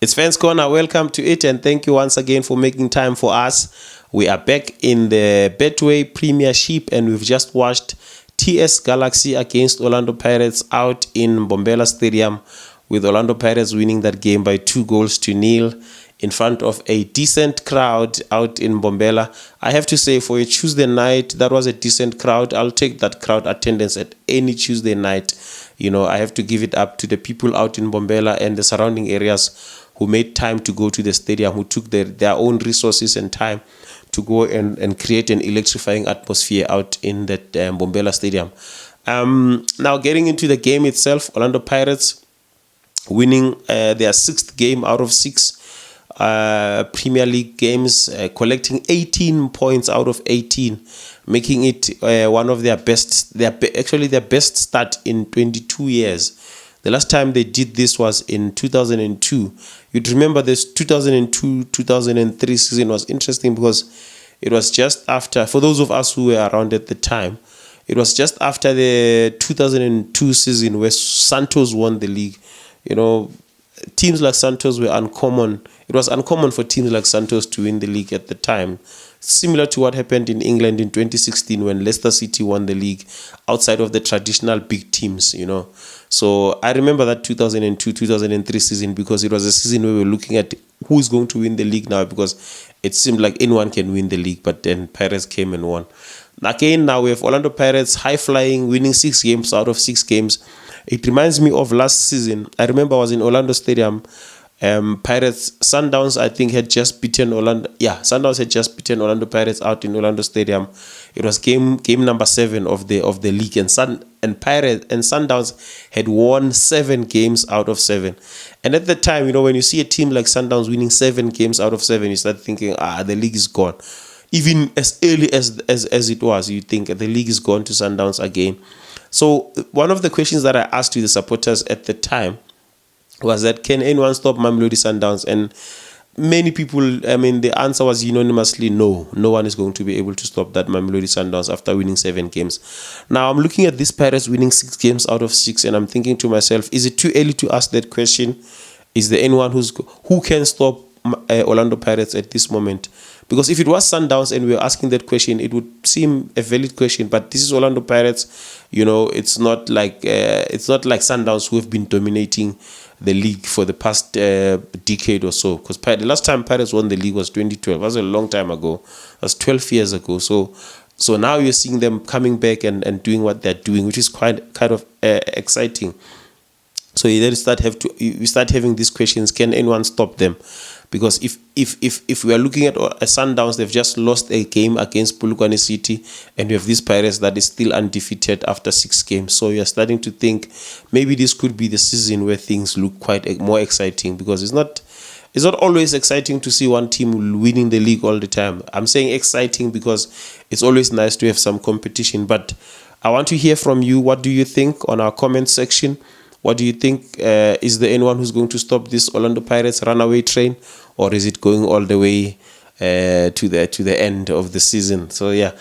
It's Fans Corner. Welcome to it, and thank you once again for making time for us. We are back in the Betway Premiership, and we've just watched TS Galaxy against Orlando Pirates out in Mbombela Stadium, with Orlando Pirates winning that game by 2-0 in front of a decent crowd out in Mbombela. I have to say, for a Tuesday night, that was a decent crowd. I'll take that crowd attendance at any Tuesday night. You know, I have to give it up to the people out in Mbombela and the surrounding areas who made time to go to the stadium, who took their own resources and time to go and create an electrifying atmosphere out in that Mbombela Stadium. Now, getting into the game itself, Orlando Pirates winning their sixth game out of six Premier League games, collecting 18 points out of 18, making it one of their best, actually their best start in 22 years. The last time they did this was in 2002. You'd remember this 2002-2003 season was interesting because it was just after, for those of us who were around at the time, it was just after the 2002 season where Santos won the league. You know, teams like Santos were uncommon. It was uncommon for teams like Santos to win the league at the time. Similar to what happened in England in 2016 when Leicester City won the league outside of the traditional big teams, you know. So I remember that 2002-2003 season because it was a season where we were looking at who's going to win the league now, because it seemed like anyone can win the league, but then Pirates came and won. Again, now we have Orlando Pirates high-flying, winning 6 games out of 6 games. It reminds me of last season. I remember I was in Orlando Stadium. Pirates, Sundowns, I think, had just beaten Orlando. Yeah, Sundowns had just beaten Orlando Pirates out in Orlando Stadium. It was game number 7 of the league, and Pirates and Sundowns had won 7 games out of 7. And at the time, you know, when you see a team like Sundowns winning 7 games out of 7, you start thinking, the league is gone. Even as early as it was, you think the league is gone to Sundowns again. So one of the questions that I asked to the supporters at the time was that, can anyone stop Mamelodi Sundowns? And many people, I mean, the answer was unanimously no. No one is going to be able to stop that Mamelodi Sundowns after winning 7 games. Now, I'm looking at this Pirates winning 6 games out of 6, and I'm thinking to myself, is it too early to ask that question? Is there anyone who can stop Orlando Pirates at this moment? Because if it was Sundowns and we were asking that question, it would seem a valid question. But this is Orlando Pirates. You know, it's not like Sundowns, who have been dominating the league for the past decade or so. Because the last time Pirates won the league was 2012. That was a long time ago. That was 12 years ago. So now you're seeing them coming back and doing what they're doing, which is kind of exciting. So you then start having these questions: can anyone stop them? Because if we are looking at Sundowns, they've just lost a game against Polokwane City, and we have these Pirates that is still undefeated after 6 games. So you're starting to think maybe this could be the season where things look quite more exciting, because it's not always exciting to see one team winning the league all the time. I'm saying exciting because it's always nice to have some competition. But I want to hear from you. What do you think on our comment section? What do you think? Is there anyone who's going to stop this Orlando Pirates runaway train, or is it going all the way to the end of the season? So yeah,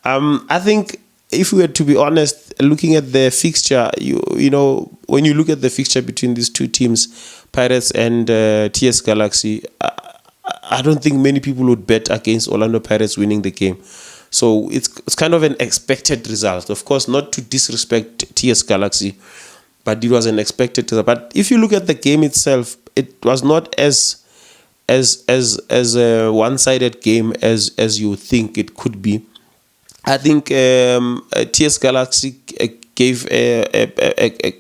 I think if we were to be honest, looking at the fixture, you know, when you look at the fixture between these two teams, Pirates and TS Galaxy, I don't think many people would bet against Orlando Pirates winning the game. So it's kind of an expected result. Of course, not to disrespect TS Galaxy, but it was an expected result. But if you look at the game itself, it was not as a one-sided game as you think it could be. I think TS Galaxy gave a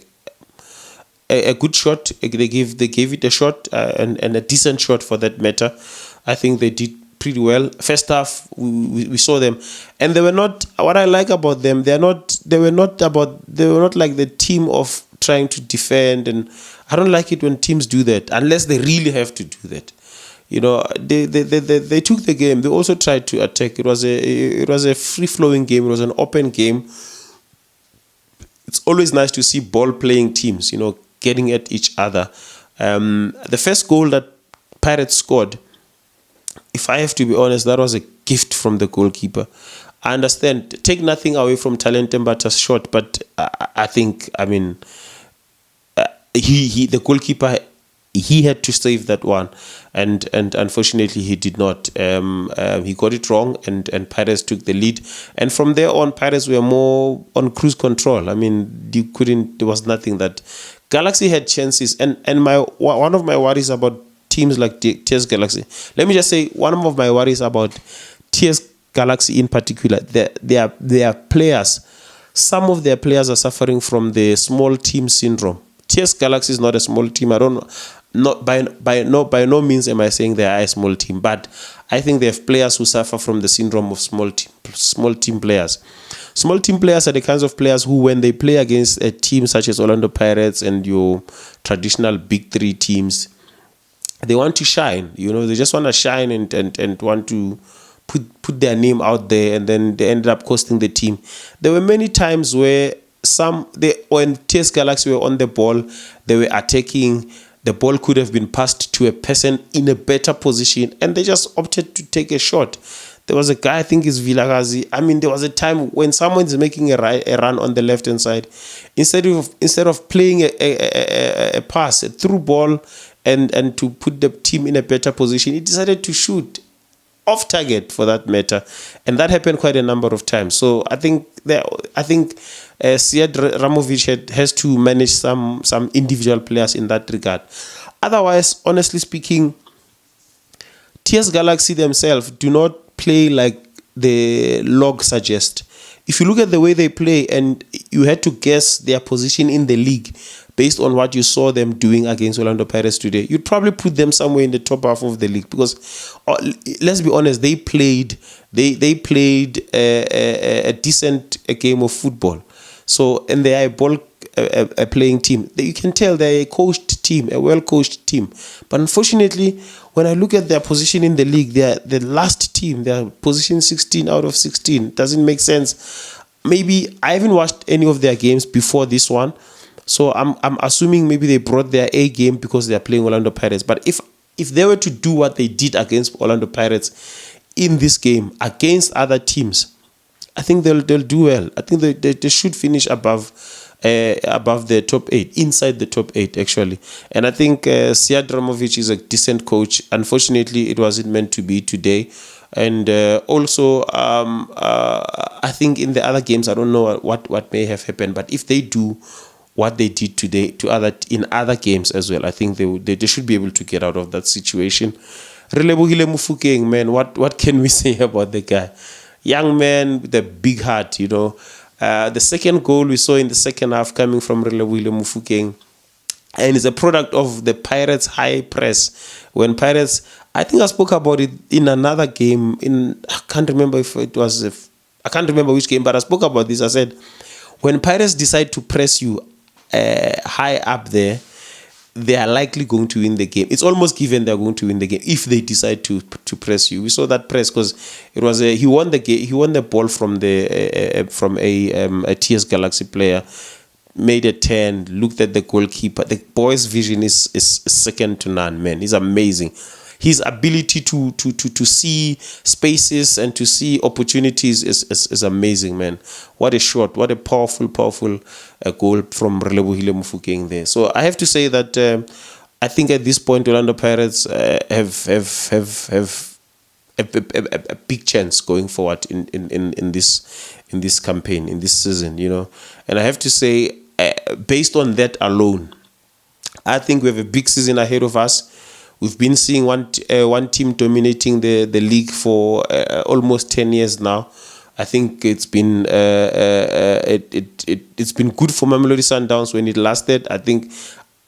good shot. They gave it a shot, and a decent shot for that matter. I think they did pretty well. First half, we saw them, and they were not. What I like about them, they were not like the team of trying to defend, and I don't like it when teams do that unless they really have to do that. You know, they took the game. They also tried to attack. It was a free flowing game. It was an open game. It's always nice to see ball playing teams, you know, getting at each other. The first goal that Pirates scored, if I have to be honest, that was a gift from the goalkeeper. I understand, take nothing away from Talente Mbata's shot, but I think, I mean, the goalkeeper he had to save that one, and unfortunately he did not. He got it wrong, and Pirates took the lead, and from there on Pirates were more on cruise control. I mean, there was nothing that Galaxy had chances, and one of my worries about teams like TS Galaxy. Let me just say, one of my worries about TS Galaxy in particular, their players, some of their players are suffering from the small team syndrome. TS Galaxy is not a small team. I don't not by no means am I saying they are a small team, but I think they have players who suffer from the syndrome of small team players. Small team players are the kinds of players who, when they play against a team such as Orlando Pirates and your traditional big three teams, they want to shine. They just want to shine and want to put their name out there, and then they ended up costing the team. There were many times where when TS Galaxy were on the ball, they were attacking. The ball could have been passed to a person in a better position, and they just opted to take a shot. There was a guy, I think it's Vilagazi. I mean, there was a time when someone is making a run on the left-hand side, instead of playing a pass, a through ball, and to put the team in a better position, he decided to shoot off target, for that matter, and that happened quite a number of times. So I think Sead Ramovic has to manage some individual players in that regard. Otherwise, honestly speaking, TS Galaxy themselves do not play like the log suggests. If you look at the way they play and you had to guess their position in the league based on what you saw them doing against Orlando Pirates today, you'd probably put them somewhere in the top half of the league, because let's be honest, they played a decent game of football. So, and they are a playing team. You can tell they're a coached team, a well-coached team. But unfortunately, when I look at their position in the league, they're the last team. They're position 16 out of 16. Doesn't make sense. Maybe I haven't watched any of their games before this one, so I'm assuming maybe they brought their A game because they're playing Orlando Pirates. But if they were to do what they did against Orlando Pirates in this game against other teams, I think they'll do well. I think they should finish above the top 8, inside the top 8 actually. And I think Sead Ramovic is a decent coach. Unfortunately, it wasn't meant to be today. And also, I think in the other games, I don't know what may have happened, but if they do what they did today in other games as well, I think they should be able to get out of that situation. Relebohile Mofokeng, man, what can we say about the guy? Young man with a big heart, The second goal we saw in the second half coming from Relebohile Mofokeng, and it's a product of the Pirates' high press. When Pirates, I think I spoke about it in another game. I can't remember I can't remember which game, but I spoke about this. I said, when Pirates decide to press you high up there, they are likely going to win the game. It's almost given they're going to win the game if they decide to press you. We saw that press because it was he won the game. He won the ball from a TS Galaxy player, made a turn, looked at the goalkeeper. The boy's vision is second to none, man. He's amazing. His ability to see spaces and to see opportunities is amazing, man. What a shot. What a powerful goal from Relebohile Mofokeng there. So I have to say that I think at this point Orlando Pirates have a big chance going forward in this campaign, in this season, And I have to say, based on that alone, I think we have a big season ahead of us. We've been seeing one team dominating the league for almost 10 years now. I think it's been it's been good for Mamelodi Sundowns when it lasted. I think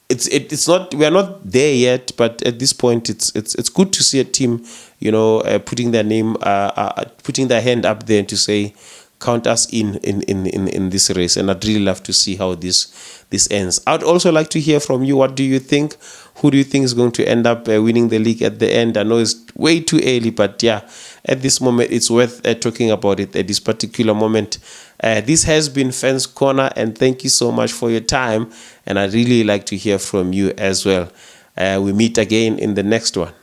it's not, we are not there yet, but at this point it's good to see a team putting their name putting their hand up there to say, count us in this race. And I'd really love to see how this ends. I'd also like to hear from you. What do you think? Who do you think is going to end up winning the league at the end? I know it's way too early, but yeah, at this moment, it's worth talking about it at this particular moment. This has been Fans Corner, and thank you so much for your time. And I'd really like to hear from you as well. We meet again in the next one.